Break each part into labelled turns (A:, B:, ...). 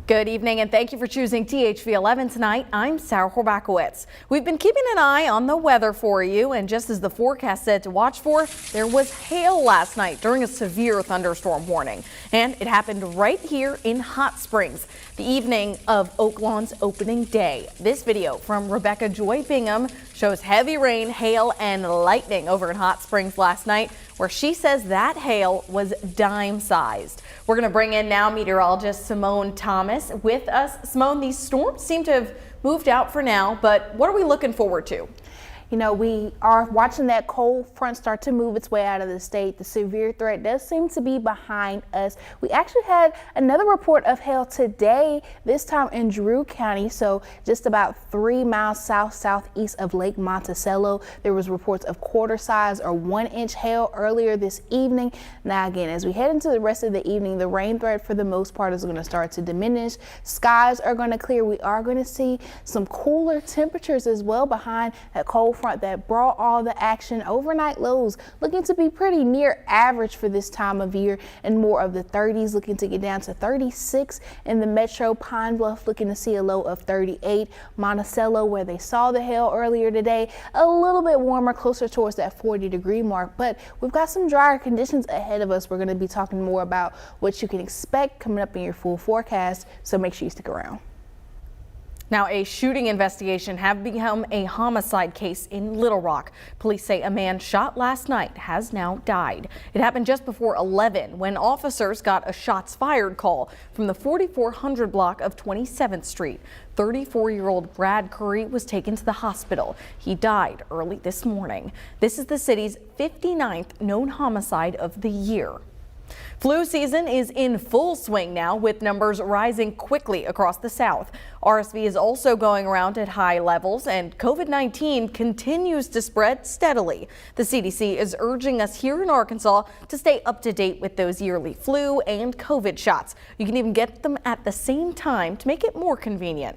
A: Good evening and thank you for choosing THV 11 tonight. I'm Sarah Horbacewicz. We've been keeping an eye on the weather for you, and just as the forecast said to watch for, there was hail last night during a severe thunderstorm warning. And it happened right here in Hot Springs, the evening of Oak Lawn's opening day. This video from Rebecca Joy Bingham shows heavy rain, hail, and lightning over in Hot Springs last night, where she says that hail was dime-sized. We're going to bring in now meteorologist Simone Thomas with us. Simone, these storms seem to have moved out for now, but what are we looking forward to?
B: You know, we are watching that cold front start to move its way out of the state. The severe threat does seem to be behind us. We actually had another report of hail today, this time in Drew County, so just about 3 miles southeast of Lake Monticello. There was reports of quarter size or 1-inch hail earlier this evening. Now again, as we head into the rest of the evening, the rain threat for the most part is going to start to diminish. Skies are going to clear. We are going to see some cooler temperatures as well behind that cold front that brought all the action. Overnight lows looking to be pretty near average for this time of year, and more of the 30s, looking to get down to 36 in the metro. Pine Bluff looking to see a low of 38. Monticello, where they saw the hail earlier today, a little bit warmer, closer towards that 40-degree mark, but we've got some drier conditions ahead of us. We're going to be talking more about what you can expect coming up in your full forecast, so make sure you stick around.
A: Now, a shooting investigation has become a homicide case in Little Rock. Police say a man shot last night has now died. It happened just before 11 when officers got a shots fired call from the 4400 block of 27th Street. 34-year-old Brad Curry was taken to the hospital. He died early this morning. This is the city's 59th known homicide of the year. Flu season is in full swing now, with numbers rising quickly across the South. RSV is also going around at high levels, and COVID-19 continues to spread steadily. The CDC is urging us here in Arkansas to stay up to date with those yearly flu and COVID shots. You can even get them at the same time to make it more convenient.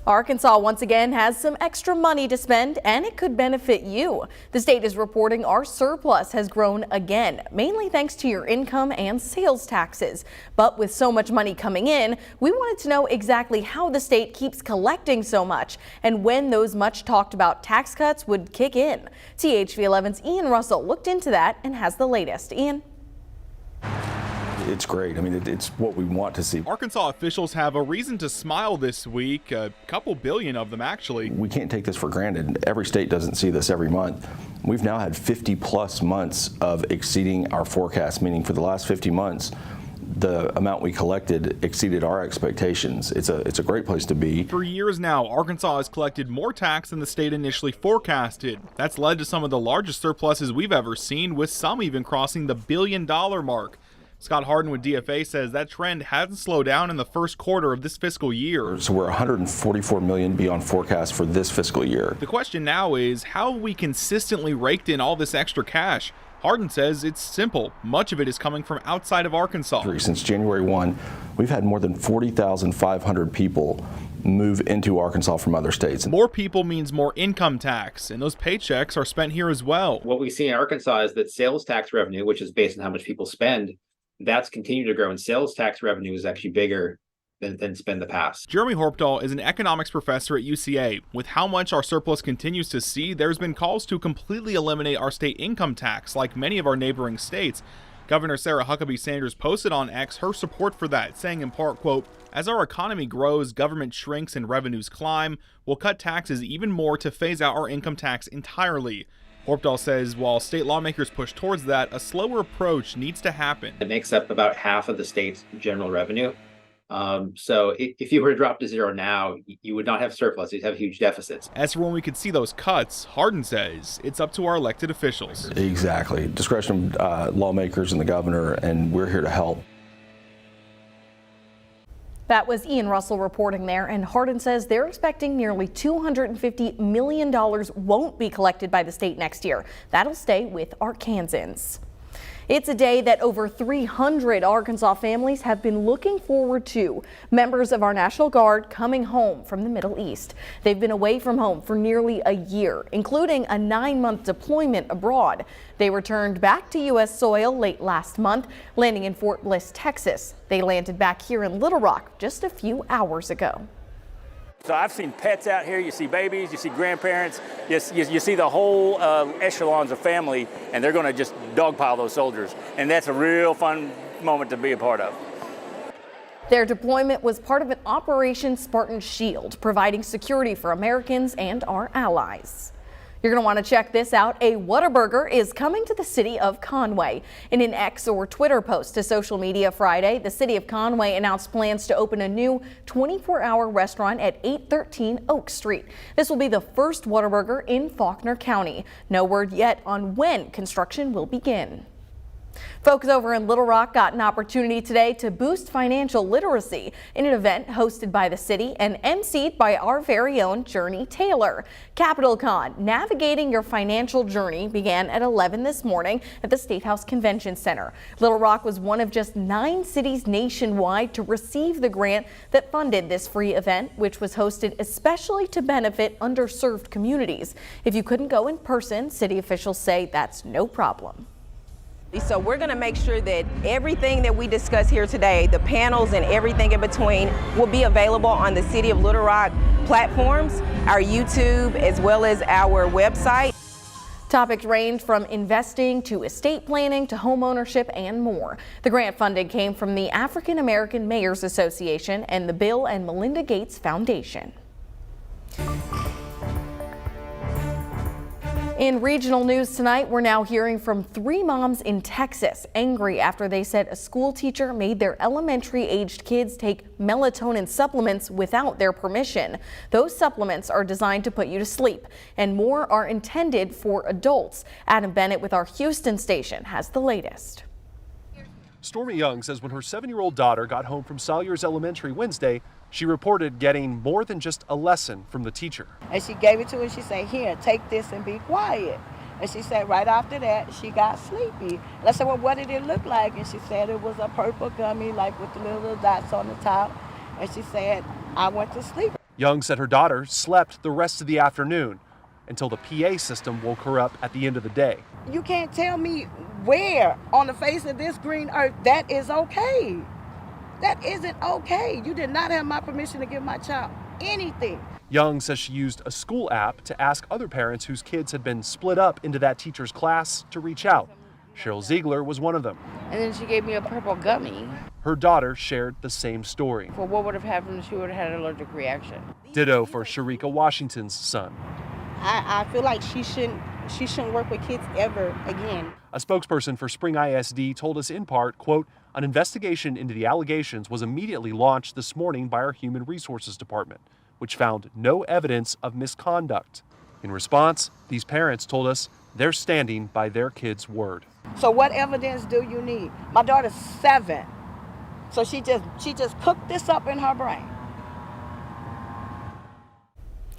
A: Arkansas once again has some extra money to spend, and it could benefit you. The state is reporting our surplus has grown again, mainly thanks to your income and sales taxes. But with so much money coming in, we wanted to know exactly how the state keeps collecting so much and when those much talked about tax cuts would kick in. THV 11's Ian Russell looked into that and has the latest. Ian?
C: It's great. I mean, it's what we want to see.
D: Arkansas officials have a reason to smile this week, a couple billion of them actually.
C: We can't take this for granted. Every state doesn't see this every month. We've now had 50+ months of exceeding our forecast, meaning for the last 50 months, the amount we collected exceeded our expectations. It's a great place to be.
D: For years now, Arkansas has collected more tax than the state initially forecasted. That's led to some of the largest surpluses we've ever seen, with some even crossing the $1 billion mark. Scott Harden with DFA says that trend hasn't slowed down in the first quarter of this fiscal year.
C: So we're $144 million beyond forecast for this fiscal year.
D: The question now is, how have we consistently raked in all this extra cash? Harden says it's simple. Much of it is coming from outside of Arkansas.
C: Since January 1, we've had more than 40,500 people move into Arkansas from other states.
D: More people means more income tax, and those paychecks are spent here as well.
E: What we see in Arkansas is that sales tax revenue, which is based on how much people spend, that's continued to grow, and sales tax revenue is actually bigger than it's been in the past.
D: Jeremy Horpdahl is an economics professor at UCA. With how much our surplus continues to see, there's been calls to completely eliminate our state income tax, like many of our neighboring states. Governor Sarah Huckabee Sanders posted on X her support for that, saying in part, quote, "As our economy grows, government shrinks, and revenues climb, we'll cut taxes even more to phase out our income tax entirely." Horpdahl says while state lawmakers push towards that, a slower approach needs to happen.
E: It makes up about half of the state's general revenue. So if you were to drop to zero now, you would not have surplus. You'd have huge deficits.
D: As for when we could see those cuts, Harden says it's up to our elected officials.
C: Exactly. Discretion of lawmakers and the governor, and we're here to help.
A: That was Ian Russell reporting there, and Harden says they're expecting nearly $250 million won't be collected by the state next year. That'll stay with Arkansans. It's a day that over 300 Arkansas families have been looking forward to. Members of our National Guard coming home from the Middle East. They've been away from home for nearly a year, including a 9-month deployment abroad. They returned back to U.S. soil late last month, landing in Fort Bliss, Texas. They landed back here in Little Rock just a few hours ago.
F: So I've seen pets out here, you see babies, you see grandparents, you see the whole echelons of family, and they're going to just dogpile those soldiers. And that's a real fun moment to be a part of.
A: Their deployment was part of an Operation Spartan Shield, providing security for Americans and our allies. You're going to want to check this out. A Waterburger is coming to the city of Conway. In an X or Twitter post to social media Friday, the city of Conway announced plans to open a new 24-hour restaurant at 813 Oak Street. This will be the first Waterburger in Faulkner County. No word yet on when construction will begin. Folks over in Little Rock got an opportunity today to boost financial literacy in an event hosted by the city and emceed by our very own Journey Taylor. Capital Con, Navigating Your Financial Journey, began at 11 this morning at the State House Convention Center. Little Rock was one of just 9 cities nationwide to receive the grant that funded this free event, which was hosted especially to benefit underserved communities. If you couldn't go in person, city officials say that's no problem.
G: So we're going to make sure that everything that we discuss here today, the panels and everything in between, will be available on the City of Little Rock platforms, our YouTube, as well as our website.
A: Topics range from investing to estate planning to home ownership and more. The grant funding came from the African American Mayors Association and the Bill and Melinda Gates Foundation. In regional news tonight, we're now hearing from 3 moms in Texas angry after they said a school teacher made their elementary-aged kids take melatonin supplements without their permission. Those supplements are designed to put you to sleep, and more are intended for adults. Adam Bennett with our Houston station has the latest.
H: Stormy Young says when her 7-year-old daughter got home from Salyers Elementary Wednesday, she reported getting more than just a lesson from the teacher.
I: And she gave it to her and she said, here, take this and be quiet. And she said right after that, she got sleepy. And I said, well, what did it look like? And she said it was a purple gummy, like with the little dots on the top. And she said, I went to sleep.
H: Young said her daughter slept the rest of the afternoon until the PA system woke her up at the end of the day.
I: You can't tell me where on the face of this green earth that is okay. That isn't okay. You did not have my permission to give my child anything.
H: Young says she used a school app to ask other parents whose kids had been split up into that teacher's class to reach out. Cheryl Ziegler was one of them.
J: And then she gave me a purple gummy.
H: Her daughter shared the same story.
J: For what would have happened if she would have had an allergic reaction?
H: Ditto for Sharika Washington's son.
I: I feel like she shouldn't work with kids ever again.
H: A spokesperson for Spring ISD told us in part, quote, an investigation into the allegations was immediately launched this morning by our Human Resources Department, which found no evidence of misconduct. In response, these parents told us they're standing by their kids' word.
I: So what evidence do you need? My daughter's 7, so she just cooked this up in her brain.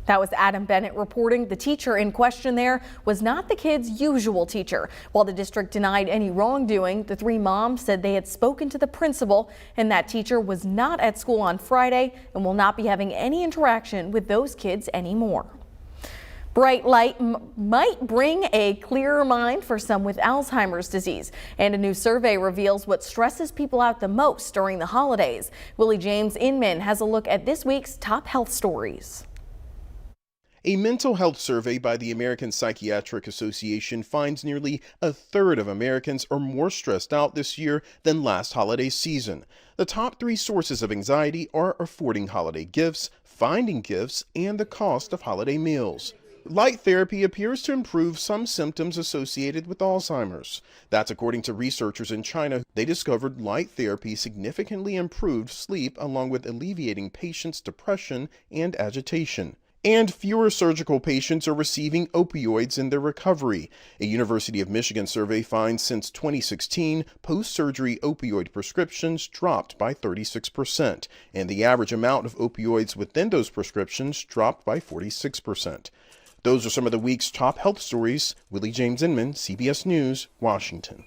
A: That was Adam Bennett reporting. The teacher in question there was not the kid's usual teacher. While the district denied any wrongdoing, the 3 moms said they had spoken to the principal and that teacher was not at school on Friday and will not be having any interaction with those kids anymore. Bright light might bring a clearer mind for some with Alzheimer's disease, and a new survey reveals what stresses people out the most during the holidays. Willie James Inman has a look at this week's top health stories.
K: A mental health survey by the American Psychiatric Association finds nearly a third of Americans are more stressed out this year than last holiday season. The top 3 sources of anxiety are affording holiday gifts, finding gifts, and the cost of holiday meals. Light therapy appears to improve some symptoms associated with Alzheimer's. That's according to researchers in China. They discovered light therapy significantly improved sleep along with alleviating patients' depression and agitation. And fewer surgical patients are receiving opioids in their recovery. A University of Michigan survey finds since 2016, post-surgery opioid prescriptions dropped by 36%, and the average amount of opioids within those prescriptions dropped by 46%. Those are some of the week's top health stories. Willie James Inman, CBS News, Washington.